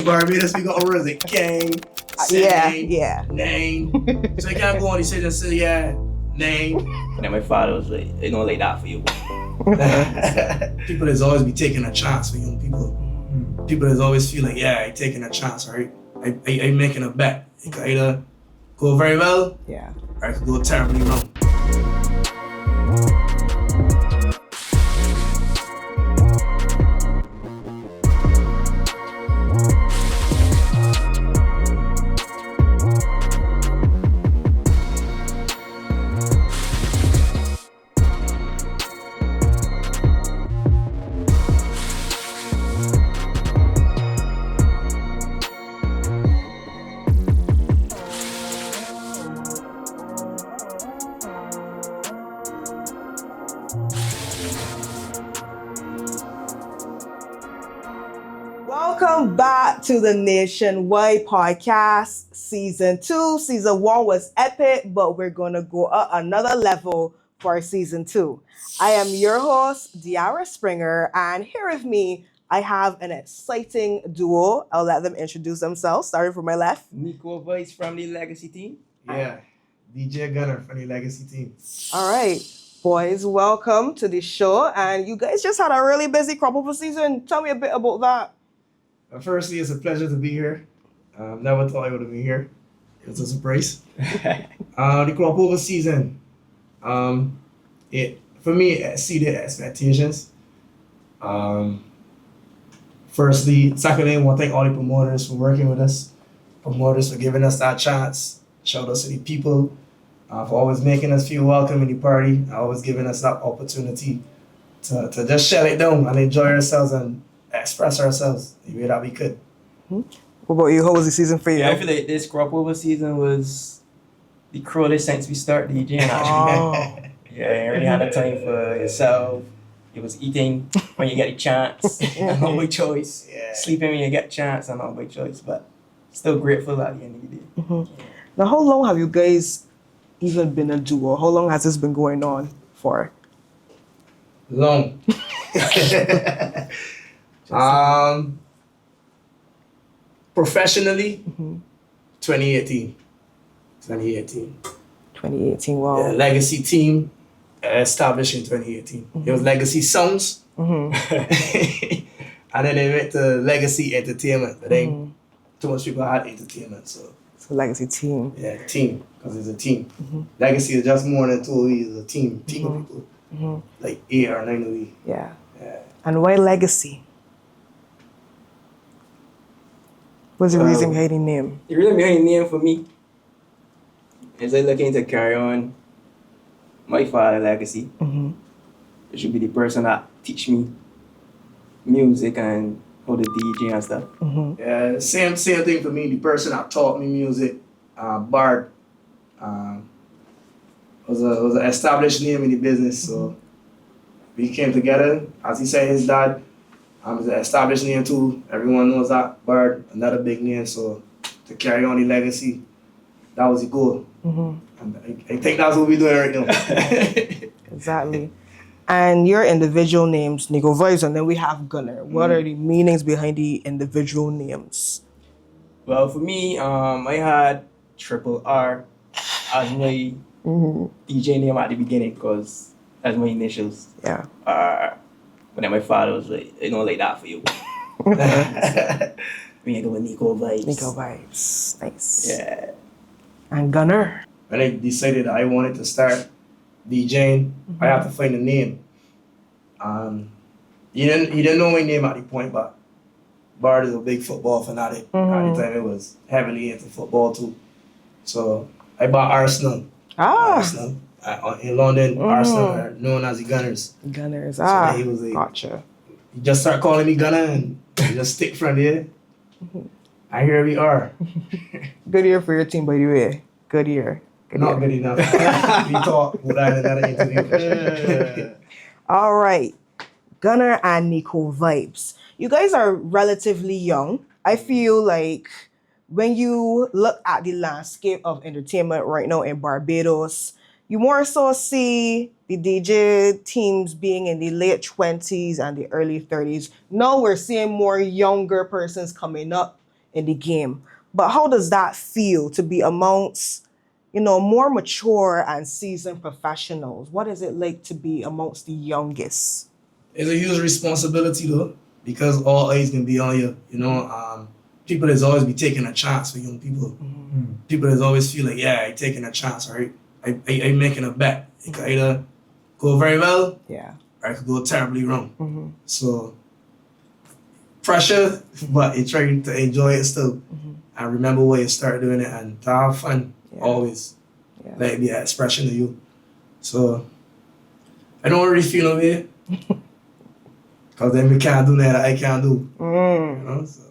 Barbados, we got over the gang, Yeah. name. So you can't go on the stage and say, yeah, name. And then my father was like, they don't like that for you. People is always be taking a chance for young people. People is always feel like, yeah, I taking a chance, right? I making a bet. It could either go very well, or it could go terribly wrong. Welcome back to the Nationwide Podcast, Season 2. Season 1 was epic, but we're going to go up another level for Season 2. I am your host, Diara Springer, and here with me, I have an exciting duo. I'll let them introduce themselves, starting from my left. Nico Voice from the Legacy team. Yeah, DJ Gunner from the Legacy team. All right, boys, welcome to the show. And you guys just had a really busy crop over season. Tell me a bit about that. Firstly, it's a pleasure to be here. Never thought I would have been here. It was a surprise. The crop over season, it for me it exceeded expectations. Secondly, I want to thank all the promoters for working with us, promoters for giving us that chance. Shout out to the people for always making us feel welcome in the party, always giving us that opportunity to just shut it down and enjoy ourselves and express ourselves the way that we could. What about you? How was the season for you? Yeah, I feel like this crop over season was the crowdest since we started DJing actually. Oh. Yeah, you really had the time for yourself. It was eating when you get a chance, and not by choice. Yeah. Sleeping when you get a chance, and not by choice. But still grateful at the end of the day. Mm-hmm. Now, how long have you guys even been a duo? How long has this been going on for? Long. Professionally, 2018. 2018, wow. Yeah, Legacy team established in 2018. It was Legacy Sounds. And then they went to Legacy Entertainment. But then too much people had entertainment. So Legacy team. yeah, team, because it's a team. Legacy is just more than 2 it's a team of people. Like 8 or 9 of we. Yeah. Yeah. And why Legacy? What's the reason behind the name? The reason behind the name for me is I looking to carry on my father's legacy. It should be the person that teach me music and how to DJ and stuff. Yeah, same thing for me. The person that taught me music, Bard, was an established name in the business. So we came together. As he said, his dad is an established name too. Everyone knows that. Bard, another big name. So to carry on the legacy, that was the goal. And I think that's what we're doing right now. Exactly. And your individual names, Nico Voice, and then we have Gunner. What are the meanings behind the individual names? Well, for me, I had Triple R as my DJ name at the beginning because that's my initials. Yeah. But then my father was like, I don't like that for you. We ain't go with Nico Vibes. Nico Vibes. Nice. Yeah. And Gunner. When I decided I wanted to start DJing, I had to find a name. He didn't know my name at the point, but Bard is a big football fanatic. At the time, it was heavily into football too. So I bought Arsenal. Arsenal. In London, Arsenal are known as the Gunners. Gunners. So he was like, gotcha. He just started calling me Gunner and we just stick from there. And here we are. Good year for your team, by the way. Good year. Not good enough. We thought we'd have another interview. All right. Gunner and Nico Vibes. You guys are relatively young. I feel like when you look at the landscape of entertainment right now in Barbados, you more so see the DJ teams being in the late 20s and the early 30s. Now we're seeing more younger persons coming up in the game. But how does that feel to be amongst, more mature and seasoned professionals? What is it like to be amongst the youngest? It's a huge responsibility though, because all eyes can be on you. People is always be taking a chance for young people. People is always feel like, yeah, I taking a chance, right? I making a bet. It could either go very well, Yeah. or it could go terribly wrong. So pressure, but you try to enjoy it still. And remember why you start doing it and to have fun always. Yeah. Let it be an expression of you. So I don't really feel no way. Because then we can't do that I can't do. So,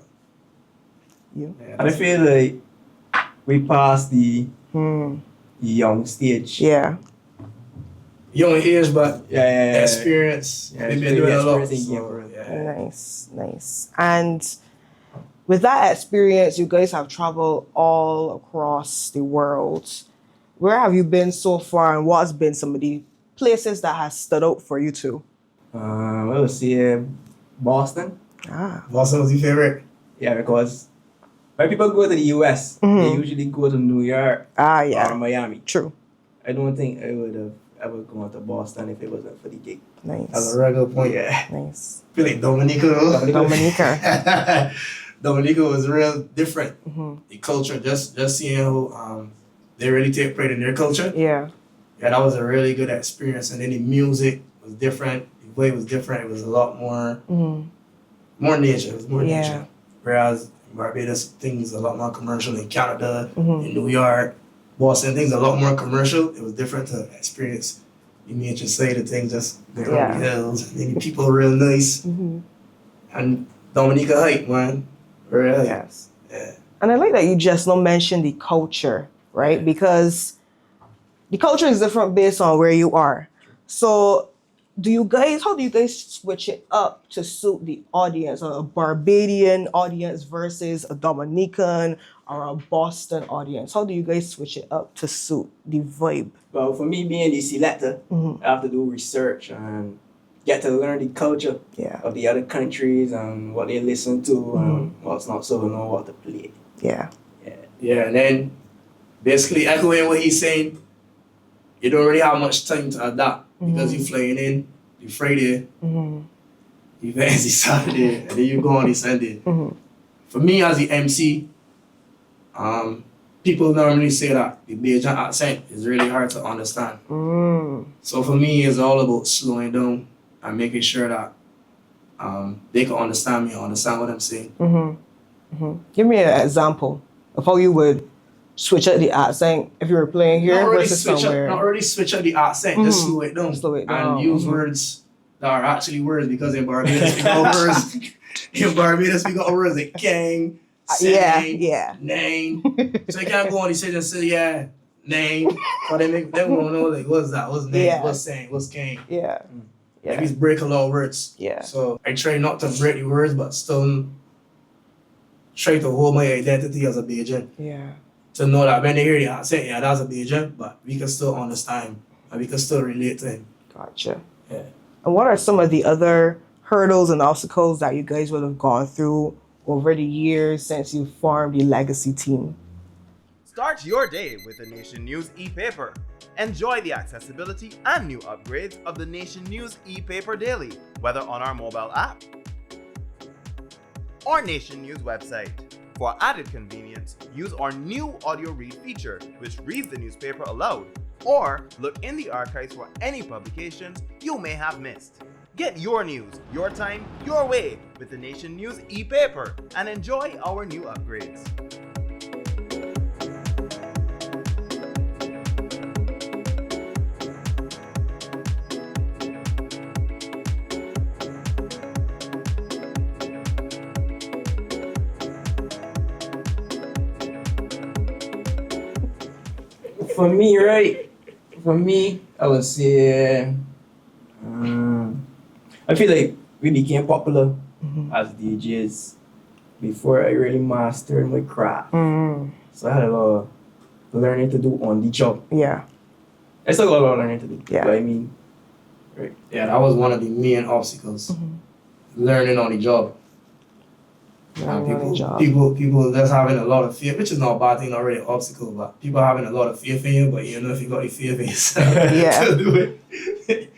You? yeah, And I feel like we passed the young stage. Yeah. young age, but Yeah. experience. Yeah, They've it's been doing a lot. experience in game So, for real. yeah. Nice. And with that experience, you guys have traveled all across the world. Where have you been so far, and what's been some of the places that has stood out for you too? I would say Boston. Boston was your favorite? Yeah, because when people go to the US, they usually go to New York or Miami. True. I don't think I would have ever gone to Boston if it wasn't for the gig. Nice. That's a regular point. Yeah. Nice. I feel like Dominica. Dominica was real different. The culture, just seeing how they really take pride in their culture. Yeah. Yeah, that was a really good experience. And then the music was different. The way was different. It was a lot more nature. It was more nature. Whereas in Barbados, things a lot more commercial. In Canada, in New York, Boston, things a lot more commercial. It was different to experience the nature side of things, just there on the hills. And then the people were real nice. And Dominica hype, man. Real hype. Yes. Yeah. And I like that you just not mentioned the culture, right? Because the culture is different based on where you are. So how do you guys switch it up to suit the audience, a Barbadian audience versus a Dominican or a Boston audience? How do you guys switch it up to suit the vibe? Well, for me being the selector, I have to do research and get to learn the culture of the other countries and what they listen to and what's not, so I know what to play. Yeah. Yeah, and then basically echoing what he's saying, you don't really have much time to adapt because you're flying in the Friday, the Wednesday, Saturday, and then you go on the Sunday. For me as the MC, people normally say that the Bajan accent is really hard to understand. So for me, it's all about slowing down and making sure that they can understand me, understand what I'm saying. Give me an example of how you would switch up the accent if you were playing here versus somewhere. Not really switch up the accent, just slow it down. And use words that are actually words, because in Barbados we got words. In Barbados we got words like king, saying, name. So you can't go on the stage and say, name. But they won't know like what's that, what's name, what's saying, what's king. Like it's break a lot of words. So I try not to break the words, but still try to hold my identity as a Bajan. To know that when they hear the accent, that's a Bajan, but we can still understand him and we can still relate to him. Gotcha. Yeah. And what are some of the other hurdles and obstacles that you guys would have gone through over the years since you formed the legacy team? Start your day with the Nation News e-paper. Enjoy the accessibility and new upgrades of the Nation News e-paper daily, whether on our mobile app or Nation News website. For added convenience, use our new audio read feature, which reads the newspaper aloud, or look in the archives for any publications you may have missed. Get your news, your time, your way with the Nation News e-paper and enjoy our new upgrades. For me, I would say, I feel like we became popular as DJs before I really mastered my craft. So I had a lot of learning to do on the job. I still got a lot of learning to do. But I mean, right. Yeah, that was one of the main obstacles. Learning on the job. And Running job. people just having a lot of fear, which is not a bad thing, not really an obstacle, but people having a lot of faith in you, but you know if you got the faith in yourself Yeah. to do it.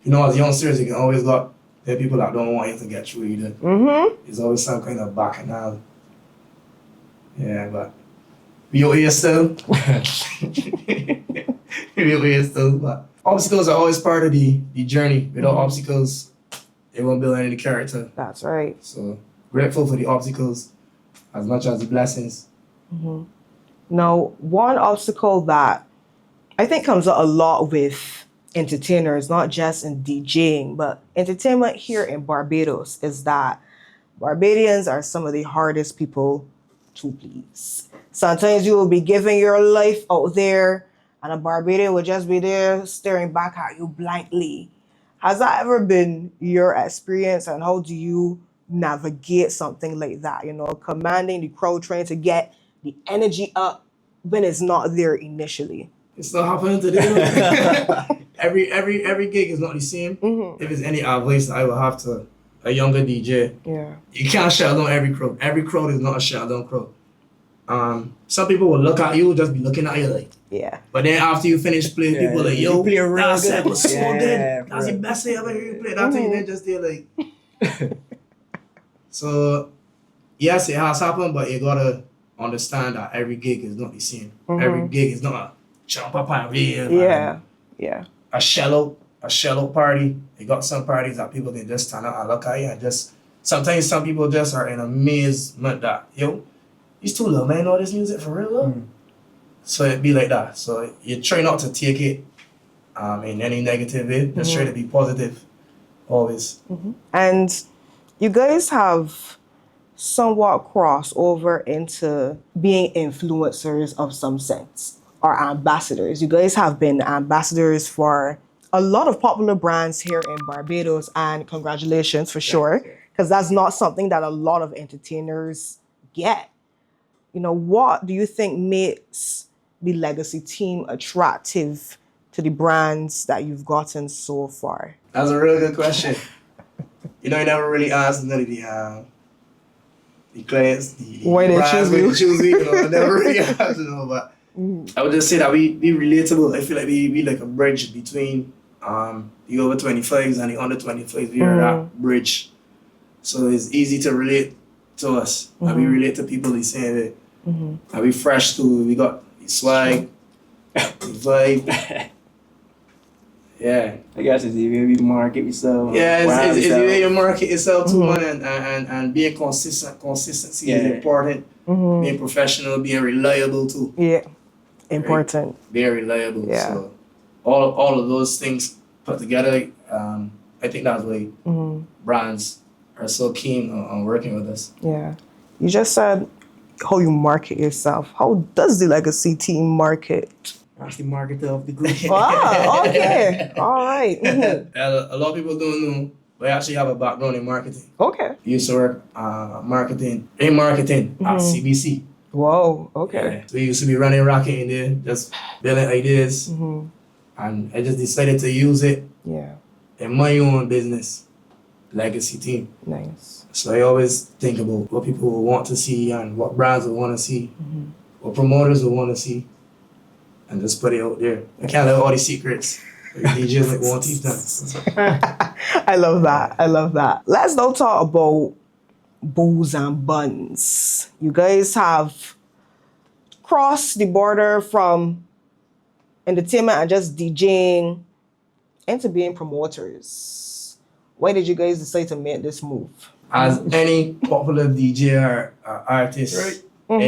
You know, as youngsters, you can always got there are people that don't want you to get through either. Mm-hmm. There's always some kind of bacchanal. Yeah, but we out here still. We out here still, but obstacles are always part of the journey. Without obstacles, they won't build any character. That's right. So grateful for the obstacles as much as the blessings. Mm-hmm. Now, one obstacle that I think comes up a lot with entertainers, not just in DJing, but entertainment here in Barbados, is that Barbadians are some of the hardest people to please. Sometimes you will be giving your life out there, and a Barbadian will just be there staring back at you blankly. Has that ever been your experience, and how do you navigate something like that? You know, commanding the crowd, trying to get the energy up when it's not there initially. It's not happening today. every gig is not the same. Mm-hmm. If it's any advice, I will have to a younger DJ. Yeah. You can't shut down every crowd. Every crowd is not a shut down crowd. Some people will look at you, just be looking at you like. Yeah. But then after you finish playing, people like, yo, you play real that set good. was so Yeah, good. That's bro. the best thing I ever heard you play. That's when they just there like. So, yes, it has happened, but you gotta understand that every gig is not the same. Every gig is not a jump up and rave. Yeah. Yeah. A shallow party. You got some parties that people can just stand out and look at you and just. Sometimes some people just are in amazement that, yo, you too little man know this music for real though. So it be like that. So you try not to take it in any negative way. Just try to be positive always. And you guys have somewhat crossed over into being influencers of some sense, or ambassadors. You guys have been ambassadors for a lot of popular brands here in Barbados, and congratulations for sure, because that's not something that a lot of entertainers get. You know, what do you think makes the Legacy team attractive to the brands that you've gotten so far? That's a really good question. You know, you never really asked none of the clients, the Why they brands, choose why you. they choose you. You know, I never really asked, you know, but I would just say that we relatable. I feel like we like a bridge between the over 25s and the under 25s. We are that bridge. So it's easy to relate to us. And we relate to people the same way. And we fresh too. We got the swag, the vibe. Yeah. I guess it's the way we market yourself. Yeah, it's the way you market yourself too, man, and being consistent. Consistency is important. Being professional, being reliable too. Yeah, important. Right? Being reliable. Yeah. So all of those things put together, I think that's why brands are so keen on working with us. Yeah. You just said how you market yourself. How does the Legacy team market? That's the marketer of the group. Ah, okay. All right. A lot of people don't know, but I actually have a background in marketing. Okay. I used to work marketing at CBC. Whoa. Okay. Yeah. So we used to be running rocket in there, just building ideas. And I just decided to use it Yeah. in my own business, Legacy team. Nice. So I always think about what people will want to see and what brands will want to see, what promoters will want to see, and just put it out there. I can't let all the secrets. DJs like won't teach them. I love that. I love that. Let's now talk about booze and buns. You guys have crossed the border from entertainment and just DJing into being promoters. Why did you guys decide to make this move? As any popular DJ or artist in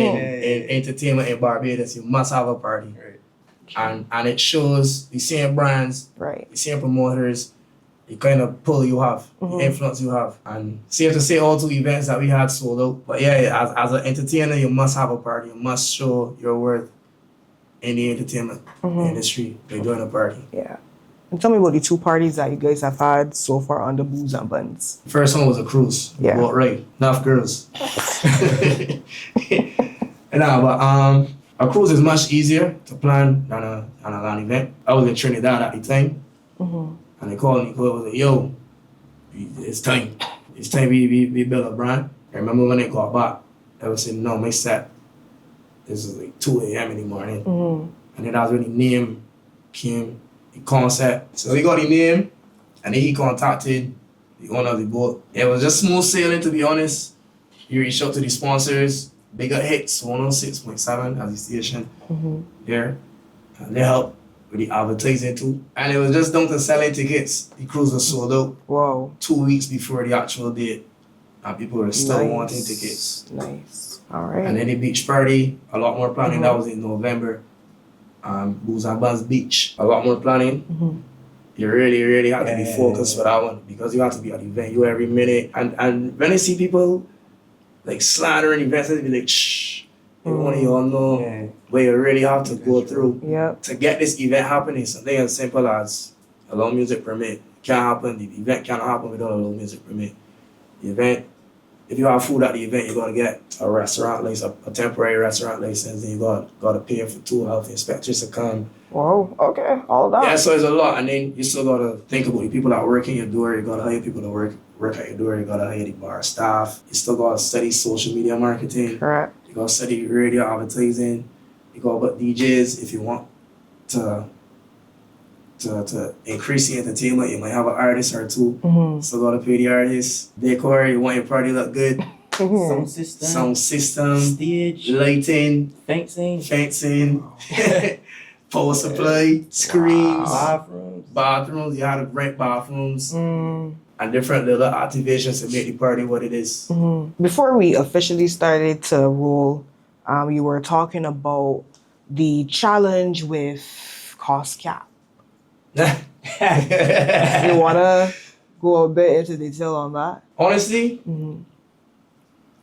entertainment in Barbados, you must have a party. And it shows the same brands, Right. the same promoters, the kind of pull you have, the influence you have. And safe to say all 2 events that we had sold out. But yeah, as an entertainer, you must have a party. You must show your worth in the entertainment industry by doing a party. Yeah. And tell me about the 2 parties that you guys have had so far under Booze and Buns. First one was a cruise. Yeah. Well, right. Enough girls. But a cruise is much easier to plan than a land event. I was in Trinidad at the time. And they called me, was like, yo, it's time. It's time we build a brand. I remember when I got back, I was saying, no, my set is like 2 a.m. in the morning. And then that's when the name came, the concept. So we got the name, and then he contacted the owner of the boat. It was just smooth sailing, to be honest. He reached out to the sponsors, Bigger Hits, 106.7 as the station there. And they helped with the advertising too. And it was just down to selling tickets. The cruise was sold out Wow. 2 weeks before the actual date. And people were still wanting tickets. Nice. All right. And then the beach party, a lot more planning. That was in November. Booze and Buns Beach, a lot more planning. You really have to be focused for that one because you have to be at the venue every minute. And when I see people like slandering events, they be like, shh, you want to all know where you really have to go through to get this event happening. Something as simple as a low music permit can't happen. The event cannot happen without a low music permit. The event, if you have food at the event, you gotta get a restaurant license, a temporary restaurant license, and you gotta pay for 2 health inspectors to come. Whoa, okay, all that. Yeah, so it's a lot, and then you still gotta think about the people that work in your door. You gotta hire people to work at your door. You gotta hire the bar staff. You still gotta study social media marketing. Correct. You gotta study radio advertising. You gotta put DJs if you want to increase the entertainment. You might have an artist or two. Still gotta pay the artist. Decor, you want your party to look good. Sound system, stage, lighting, fencing, power supply, screens, bathrooms. You had to rent bathrooms and different little activations to make the party what it is. Before we officially started to roll, you were talking about the challenge with cost cap. You wanna go a bit into detail on that? Honestly,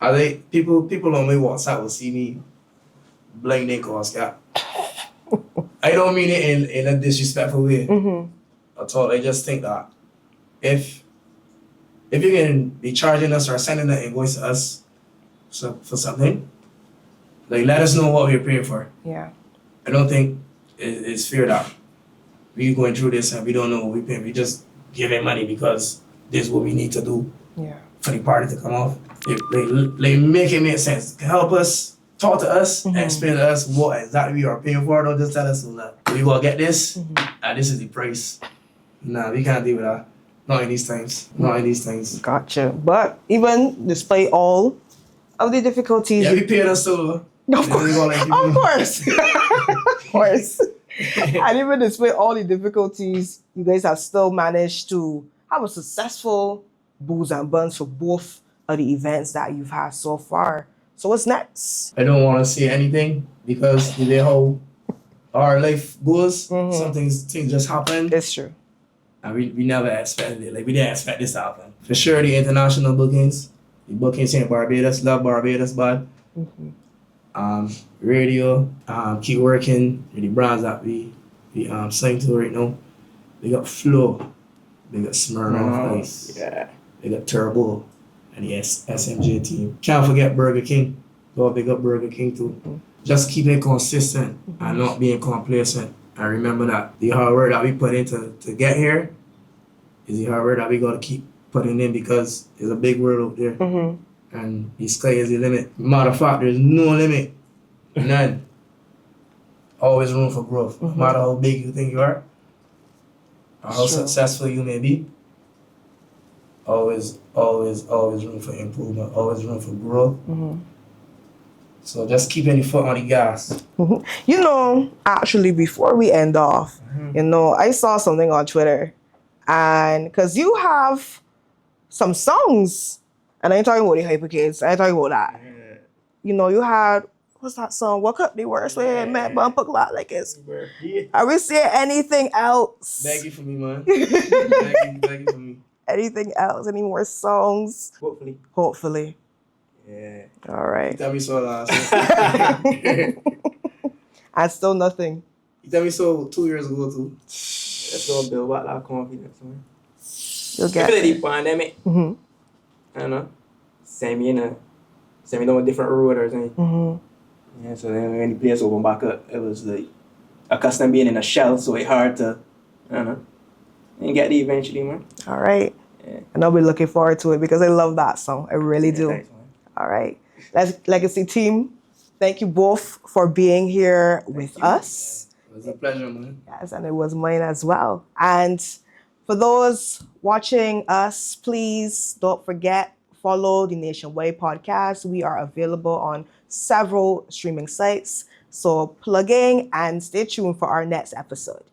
I think people on my WhatsApp will see me blaming cost cap. I don't mean it in a disrespectful way at all. I just think that if you can be charging us or sending an invoice to us for something, like let us know what we're paying for. Yeah. I don't think it's fair that we're going through this and we don't know what we're paying. We just giving money because this is what we need to do for the party to come off. Like make it make sense. Help us, talk to us, explain to us what exactly we are paying for. Don't just tell us that we gonna get this and this is the price. Nah, we can't deal with that. Not in these times. Not in these times. Gotcha. But even despite all of the difficulties, Yeah, we paying us so. Of course. Of course. And even despite all the difficulties, you guys have still managed to have a successful Booze and Buns for both of the events that you've had so far. So what's next? I don't want to say anything because the way how our life goes, some things just happen. It's true. And we never expected it. Like we didn't expect this to happen. For sure, the international bookings, the bookings here in Barbados, love Barbados, bud. Radio, keep working with the brands that we signed to right now. We got Flow, we got Smirnoff Ice, we got Turbo, and the SMJ team. Can't forget Burger King. Go big up Burger King too. Just keep it consistent and not being complacent. And remember that the hard work that we put in to get here is the hard work that we gotta keep putting in because there's a big world out there. And the sky is the limit. Matter of fact, there's no limit. None. Always room for growth. No matter how big you think you are, or how successful you may be, always room for improvement, always room for growth. So just keep any foot on the gas. You know, actually, before we end off, you know, I saw something on Twitter, and because you have some songs, and I ain't talking about the Hyper Kids, I ain't talking about that. You know, you had, what's that song? What could the worst way? Man, bump a lot like it's. Are we seeing anything else? Beg you for me, man. Beg you for me. Anything else? Any more songs? Hopefully. Yeah. All right. You tell me so last. And still nothing. You tell me so 2 years ago too. Let's go build back that confidence, man. You'll get After the pandemic, I don't know, send me down a different road or something. Yeah, so then when the place opened back up, it was like accustomed being in a shell, so it's hard to, I don't know, and get there eventually, man. All right. Yeah. And I'll be looking forward to it because I love that song. I really do. Thanks, man. All right. Legacy team, thank you both for being here with us. It was a pleasure, man. Yes, and it was mine as well. And for those watching us, please don't forget, follow the Nationwide podcast. We are available on several streaming sites. So plug in and stay tuned for our next episode.